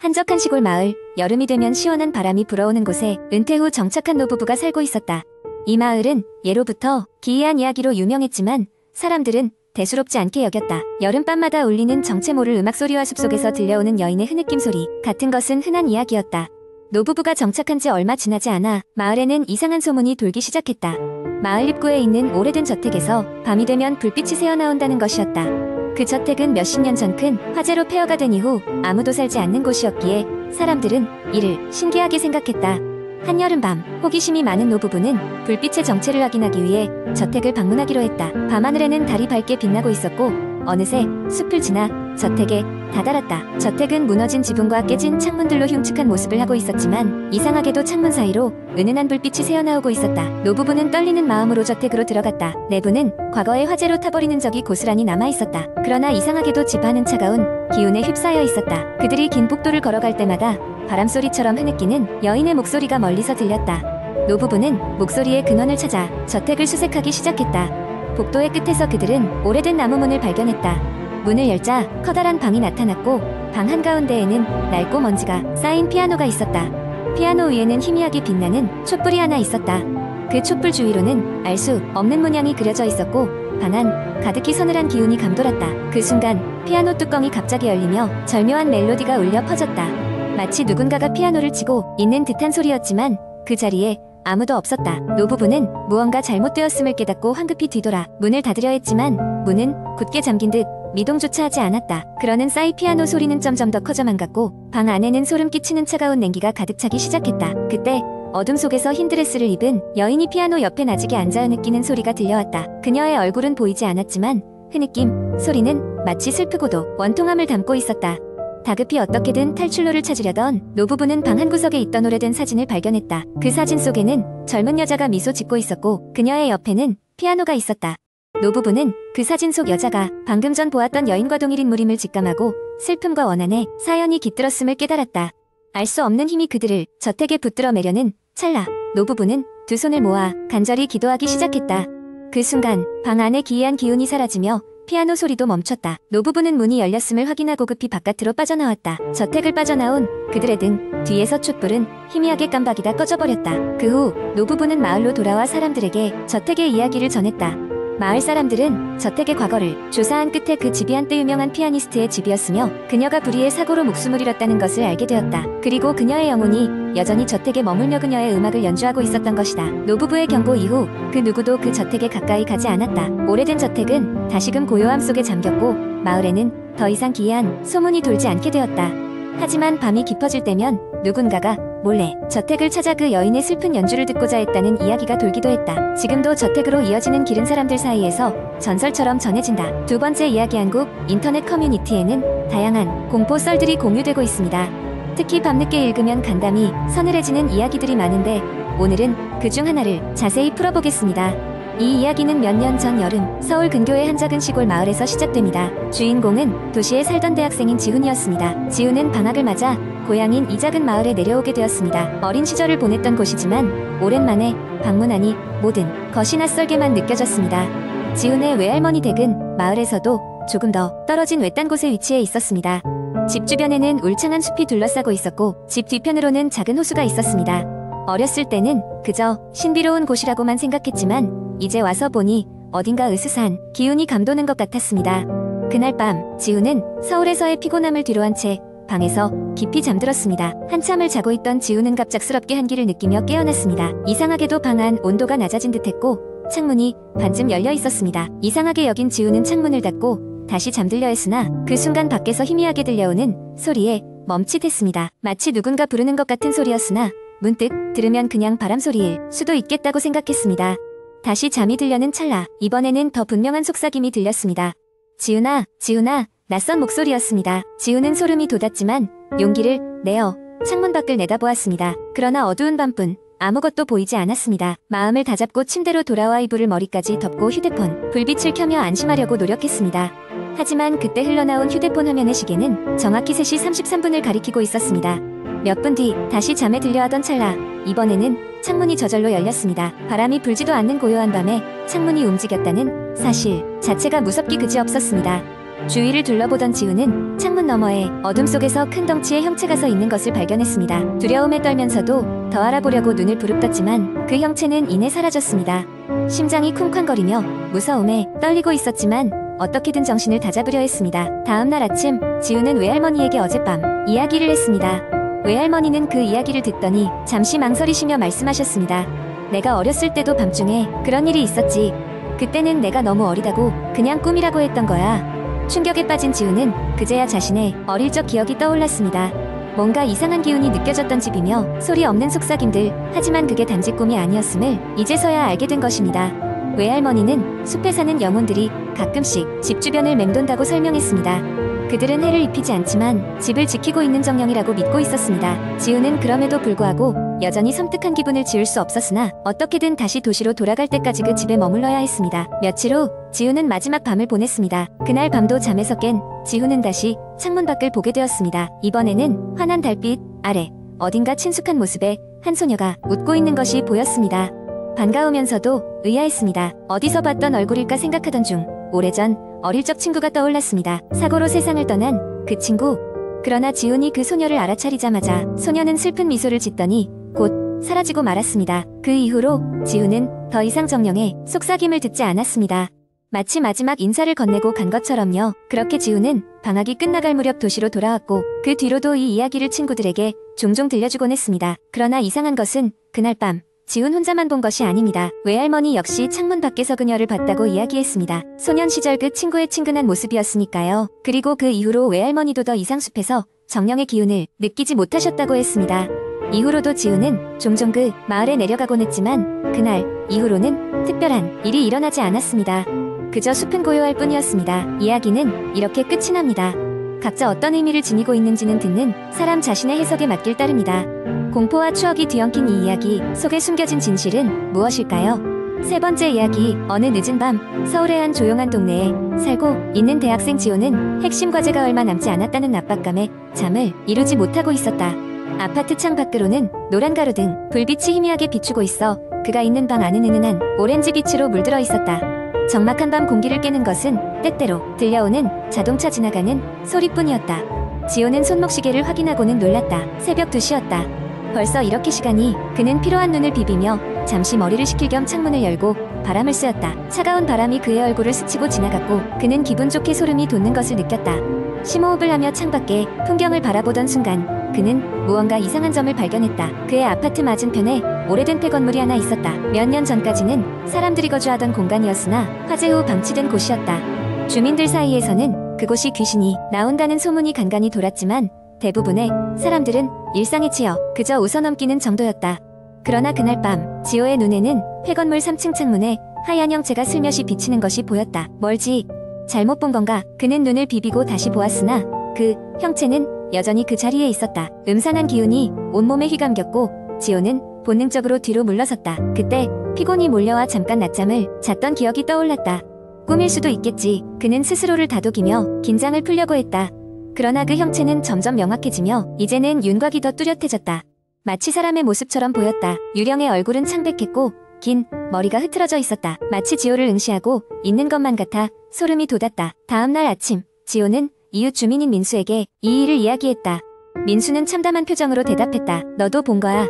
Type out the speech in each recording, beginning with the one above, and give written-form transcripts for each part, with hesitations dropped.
한적한 시골 마을, 여름이 되면 시원한 바람이 불어오는 곳에 은퇴 후 정착한 노부부가 살고 있었다. 이 마을은 예로부터 기이한 이야기로 유명했지만 사람들은 대수롭지 않게 여겼다. 여름밤마다 울리는 정체 모를 음악소리와 숲속에서 들려오는 여인의 흐느낌 소리 같은 것은 흔한 이야기였다. 노부부가 정착한 지 얼마 지나지 않아 마을에는 이상한 소문이 돌기 시작했다. 마을 입구에 있는 오래된 저택에서 밤이 되면 불빛이 새어나온다는 것이었다. 그 저택은 몇십 년 전 큰 화재로 폐허가 된 이후 아무도 살지 않는 곳이었기에 사람들은 이를 신기하게 생각했다. 한여름밤, 호기심이 많은 노부부는 불빛의 정체를 확인하기 위해 저택을 방문하기로 했다. 밤하늘에는 달이 밝게 빛나고 있었고 어느새 숲을 지나 저택에 다다랐다. 저택은 무너진 지붕과 깨진 창문들로 흉측한 모습을 하고 있었지만 이상하게도 창문 사이로 은은한 불빛이 새어나오고 있었다. 노부부는 떨리는 마음으로 저택으로 들어갔다. 내부는 과거의 화재로 타버리는 적이 고스란히 남아있었다. 그러나 이상하게도 집 안은 차가운 기운에 휩싸여 있었다. 그들이 긴 복도를 걸어갈 때마다 바람소리처럼 흐느끼는 여인의 목소리가 멀리서 들렸다. 노부부는 목소리의 근원을 찾아 저택을 수색하기 시작했다. 복도의 끝에서 그들은 오래된 나무문을 발견했다. 문을 열자 커다란 방이 나타났고 방 한가운데에는 낡고 먼지가 쌓인 피아노가 있었다. 피아노 위에는 희미하게 빛나는 촛불이 하나 있었다. 그 촛불 주위로는 알 수 없는 문양이 그려져 있었고 방 안 가득히 서늘한 기운이 감돌았다. 그 순간 피아노 뚜껑이 갑자기 열리며 절묘한 멜로디가 울려 퍼졌다. 마치 누군가가 피아노를 치고 있는 듯한 소리였지만 그 자리에 아무도 없었다. 노부부는 무언가 잘못되었음을 깨닫고 황급히 뒤돌아 문을 닫으려 했지만 문은 굳게 잠긴 듯 미동조차 하지 않았다. 그러는 사이 피아노 소리는 점점 더 커져만 갔고 방 안에는 소름 끼치는 차가운 냉기가 가득 차기 시작했다. 그때 어둠 속에서 흰 드레스를 입은 여인이 피아노 옆에 나직에 앉아 흐느끼는 소리가 들려왔다. 그녀의 얼굴은 보이지 않았지만 흐느낌 소리는 마치 슬프고도 원통함을 담고 있었다. 다급히 어떻게든 탈출로를 찾으려던 노부부는 방 한구석에 있던 오래된 사진을 발견했다. 그 사진 속에는 젊은 여자가 미소 짓고 있었고 그녀의 옆에는 피아노가 있었다. 노부부는 그 사진 속 여자가 방금 전 보았던 여인과 동일 인물임을 직감하고 슬픔과 원한에 사연이 깃들었음을 깨달았다. 알 수 없는 힘이 그들을 저택에 붙들어 매려는 찰나 노부부는 두 손을 모아 간절히 기도하기 시작했다. 그 순간 방 안의 기이한 기운이 사라지며 피아노 소리도 멈췄다. 노부부는 문이 열렸음을 확인하고 급히 바깥으로 빠져나왔다. 저택을 빠져나온 그들의 등 뒤에서 촛불은 희미하게 깜박이다 꺼져버렸다. 그 후 노부부는 마을로 돌아와 사람들에게 저택의 이야기를 전했다. 마을 사람들은 저택의 과거를 조사한 끝에 그 집이 한때 유명한 피아니스트의 집이었으며 그녀가 불의의 사고로 목숨을 잃었다는 것을 알게 되었다. 그리고 그녀의 영혼이 여전히 저택에 머물며 그녀의 음악을 연주하고 있었던 것이다. 노부부의 경고 이후 그 누구도 그 저택에 가까이 가지 않았다. 오래된 저택은 다시금 고요함 속에 잠겼고 마을에는 더 이상 기이한 소문이 돌지 않게 되었다. 하지만 밤이 깊어질 때면 누군가가 몰래 저택을 찾아 그 여인의 슬픈 연주를 듣고자 했다는 이야기가 돌기도 했다. 지금도 저택으로 이어지는 길은 사람들 사이에서 전설처럼 전해진다. 두 번째 이야기 한국 인터넷 커뮤니티에는 다양한 공포 썰들이 공유되고 있습니다. 특히 밤늦게 읽으면 간담이 서늘해지는 이야기들이 많은데 오늘은 그 중 하나를 자세히 풀어보겠습니다. 이 이야기는 몇 년 전 여름 서울 근교의 한 작은 시골 마을에서 시작됩니다. 주인공은 도시에 살던 대학생인 지훈이었습니다. 지훈은 방학을 맞아 고향인 이 작은 마을에 내려오게 되었습니다. 어린 시절을 보냈던 곳이지만 오랜만에 방문하니 모든 것이 낯설게만 느껴졌습니다. 지훈의 외할머니 댁은 마을에서도 조금 더 떨어진 외딴 곳에 위치해 있었습니다. 집 주변에는 울창한 숲이 둘러싸고 있었고 집 뒤편으로는 작은 호수가 있었습니다. 어렸을 때는 그저 신비로운 곳이라고만 생각했지만 이제 와서 보니 어딘가 으스스한 기운이 감도는 것 같았습니다. 그날 밤 지훈은 서울에서의 피곤함을 뒤로한 채 방에서 깊이 잠들었습니다. 한참을 자고 있던 지훈은 갑작스럽게 한기를 느끼며 깨어났습니다. 이상하게도 방 안 온도가 낮아진 듯했고 창문이 반쯤 열려 있었습니다. 이상하게 여긴 지훈은 창문을 닫고 다시 잠들려 했으나 그 순간 밖에서 희미하게 들려오는 소리에 멈칫했습니다. 마치 누군가 부르는 것 같은 소리였으나 문득 들으면 그냥 바람소리일 수도 있겠다고 생각했습니다. 다시 잠이 들려는 찰나 이번에는 더 분명한 속삭임이 들렸습니다. 지훈아, 지훈아. 낯선 목소리였습니다. 지훈은 소름이 돋았지만 용기를 내어 창문 밖을 내다보았습니다. 그러나 어두운 밤뿐 아무것도 보이지 않았습니다. 마음을 다잡고 침대로 돌아와 이불을 머리까지 덮고 휴대폰 불빛을 켜며 안심하려고 노력했습니다. 하지만 그때 흘러나온 휴대폰 화면의 시계는 정확히 3시 33분을 가리키고 있었습니다. 몇 분 뒤 다시 잠에 들려하던 찰나 이번에는 창문이 저절로 열렸습니다. 바람이 불지도 않는 고요한 밤에 창문이 움직였다는 사실 자체가 무섭기 그지없었습니다. 주위를 둘러보던 지우는 창문 너머에 어둠 속에서 큰 덩치의 형체가 서 있는 것을 발견했습니다. 두려움에 떨면서도 더 알아보려고 눈을 부릅떴지만 그 형체는 이내 사라졌습니다. 심장이 쿵쾅거리며 무서움에 떨리고 있었지만 어떻게든 정신을 다잡으려 했습니다. 다음날 아침 지우는 외할머니에게 어젯밤 이야기를 했습니다. 외할머니는 그 이야기를 듣더니 잠시 망설이시며 말씀하셨습니다. 내가 어렸을 때도 밤중에 그런 일이 있었지. 그때는 내가 너무 어리다고 그냥 꿈이라고 했던 거야. 충격에 빠진 지우는 그제야 자신의 어릴 적 기억이 떠올랐습니다. 뭔가 이상한 기운이 느껴졌던 집이며 소리 없는 속삭임들, 하지만 그게 단지 꿈이 아니었음을 이제서야 알게 된 것입니다. 외할머니는 숲에 사는 영혼들이 가끔씩 집 주변을 맴돈다고 설명했습니다. 그들은 해를 입히지 않지만 집을 지키고 있는 정령이라고 믿고 있었습니다. 지우는 그럼에도 불구하고 여전히 섬뜩한 기분을 지울 수 없었으나 어떻게든 다시 도시로 돌아갈 때까지 그 집에 머물러야 했습니다. 며칠 후 지우는 마지막 밤을 보냈습니다. 그날 밤도 잠에서 깬 지우는 다시 창문 밖을 보게 되었습니다. 이번에는 환한 달빛 아래 어딘가 친숙한 모습의 한 소녀가 웃고 있는 것이 보였습니다. 반가우면서도 의아했습니다. 어디서 봤던 얼굴일까 생각하던 중 오래전 어릴 적 친구가 떠올랐습니다. 사고로 세상을 떠난 그 친구. 그러나 지훈이 그 소녀를 알아차리자마자 소녀는 슬픈 미소를 짓더니 곧 사라지고 말았습니다. 그 이후로 지훈은 더 이상 정령의 속삭임을 듣지 않았습니다. 마치 마지막 인사를 건네고 간 것처럼요. 그렇게 지훈은 방학이 끝나갈 무렵 도시로 돌아왔고 그 뒤로도 이 이야기를 친구들에게 종종 들려주곤 했습니다. 그러나 이상한 것은 그날 밤 지훈 혼자만 본 것이 아닙니다. 외할머니 역시 창문 밖에서 그녀를 봤다고 이야기했습니다. 소년 시절 그 친구의 친근한 모습이었으니까요. 그리고 그 이후로 외할머니도 더 이상 숲에서 정령의 기운을 느끼지 못하셨다고 했습니다. 이후로도 지훈은 종종 그 마을에 내려가곤 했지만 그날 이후로는 특별한 일이 일어나지 않았습니다. 그저 숲은 고요할 뿐이었습니다. 이야기는 이렇게 끝이 납니다. 각자 어떤 의미를 지니고 있는지는 듣는 사람 자신의 해석에 맡길 따릅니다. 공포와 추억이 뒤엉킨 이 이야기 속에 숨겨진 진실은 무엇일까요? 세 번째 이야기. 어느 늦은 밤 서울의 한 조용한 동네에 살고 있는 대학생 지호는 핵심 과제가 얼마 남지 않았다는 압박감에 잠을 이루지 못하고 있었다. 아파트 창 밖으로는 노란 가로등 불빛이 희미하게 비추고 있어 그가 있는 방 안은 은은한 오렌지 빛으로 물들어 있었다. 적막한 밤 공기를 깨는 것은 때때로 들려오는 자동차 지나가는 소리뿐이었다. 지호는 손목시계를 확인하고는 놀랐다. 새벽 2시였다. 벌써 이렇게 시간이. 그는 피로한 눈을 비비며 잠시 머리를 식힐 겸 창문을 열고 바람을 쐬었다. 차가운 바람이 그의 얼굴을 스치고 지나갔고 그는 기분 좋게 소름이 돋는 것을 느꼈다. 심호흡을 하며 창밖의 풍경을 바라보던 순간 그는 무언가 이상한 점을 발견했다. 그의 아파트 맞은편에 오래된 폐건물이 하나 있었다. 몇 년 전까지는 사람들이 거주하던 공간이었으나 화재 후 방치된 곳이었다. 주민들 사이에서는 그곳이 귀신이 나온다는 소문이 간간히 돌았지만 대부분의 사람들은 일상에 치여 그저 웃어넘기는 정도였다. 그러나 그날 밤 지호의 눈에는 폐건물 3층 창문에 하얀 형체가 슬며시 비치는 것이 보였다. 멀지? 잘못 본 건가? 그는 눈을 비비고 다시 보았으나 그 형체는 여전히 그 자리에 있었다. 음산한 기운이 온몸에 휘감겼고 지호는 본능적으로 뒤로 물러섰다. 그때 피곤이 몰려와 잠깐 낮잠을 잤던 기억이 떠올랐다. 꿈일 수도 있겠지. 그는 스스로를 다독이며 긴장을 풀려고 했다. 그러나 그 형체는 점점 명확해지며 이제는 윤곽이 더 뚜렷해졌다. 마치 사람의 모습처럼 보였다. 유령의 얼굴은 창백했고 긴 머리가 흐트러져 있었다. 마치 지호를 응시하고 있는 것만 같아 소름이 돋았다. 다음날 아침 지호는 이웃 주민인 민수에게 이 일을 이야기했다. 민수는 참담한 표정으로 대답했다. 너도 본 거야.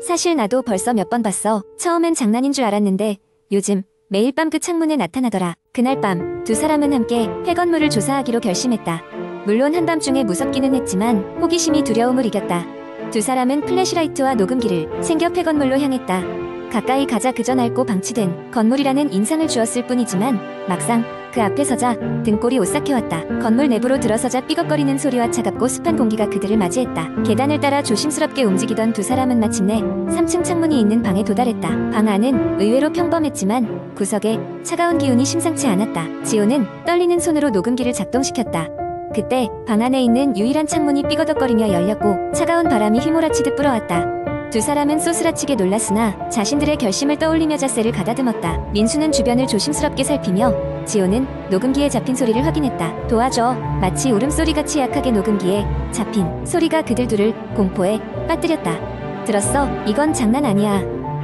사실 나도 벌써 몇 번 봤어. 처음엔 장난인 줄 알았는데 요즘 매일 밤 그 창문에 나타나더라. 그날 밤 두 사람은 함께 폐건물을 조사하기로 결심했다. 물론 한밤중에 무섭기는 했지만 호기심이 두려움을 이겼다. 두 사람은 플래시라이트와 녹음기를 챙겨 폐건물로 향했다. 가까이 가자 그저 낡고 방치된 건물이라는 인상을 주었을 뿐이지만 막상 그 앞에 서자 등골이 오싹해왔다. 건물 내부로 들어서자 삐걱거리는 소리와 차갑고 습한 공기가 그들을 맞이했다. 계단을 따라 조심스럽게 움직이던 두 사람은 마침내 3층 창문이 있는 방에 도달했다. 방 안은 의외로 평범했지만 구석에 차가운 기운이 심상치 않았다. 지호는 떨리는 손으로 녹음기를 작동시켰다. 그때 방 안에 있는 유일한 창문이 삐거덕거리며 열렸고 차가운 바람이 휘몰아치듯 불어왔다. 두 사람은 쏘스라치게 놀랐으나 자신들의 결심을 떠올리며 잣세를 가다듬었다. 민수는 주변을 조심스럽게 살피며 지호는 녹음기에 잡힌 소리를 확인했다. 도와줘. 마치 울음소리같이 약하게 녹음기에 잡힌 소리가 그들 둘을 공포에 빠뜨렸다. 들었어? 이건 장난 아니야.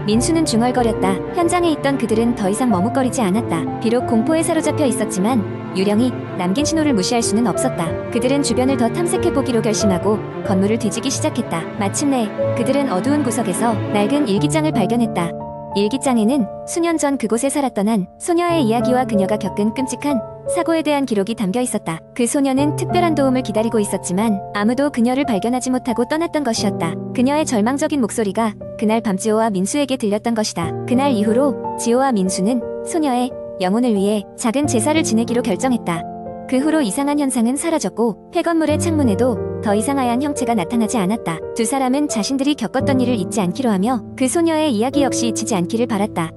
민수는 중얼거렸다. 현장에 있던 그들은 더 이상 머뭇거리지 않았다. 비록 공포에 사로잡혀 있었지만 유령이 남긴 신호를 무시할 수는 없었다. 그들은 주변을 더 탐색해보기로 결심하고 건물을 뒤지기 시작했다. 마침내 그들은 어두운 구석에서 낡은 일기장을 발견했다. 일기장에는 수년 전 그곳에 살았던 한 소녀의 이야기와 그녀가 겪은 끔찍한 사고에 대한 기록이 담겨 있었다. 그 소녀는 특별한 도움을 기다리고 있었지만 아무도 그녀를 발견하지 못하고 떠났던 것이었다. 그녀의 절망적인 목소리가 그날 밤 지호와 민수에게 들렸던 것이다. 그날 이후로 지호와 민수는 소녀의 영혼을 위해 작은 제사를 지내기로 결정했다. 그 후로 이상한 현상은 사라졌고 폐건물의 창문에도 더 이상 하얀 형체가 나타나지 않았다. 두 사람은 자신들이 겪었던 일을 잊지 않기로 하며 그 소녀의 이야기 역시 잊히지 않기를 바랐다.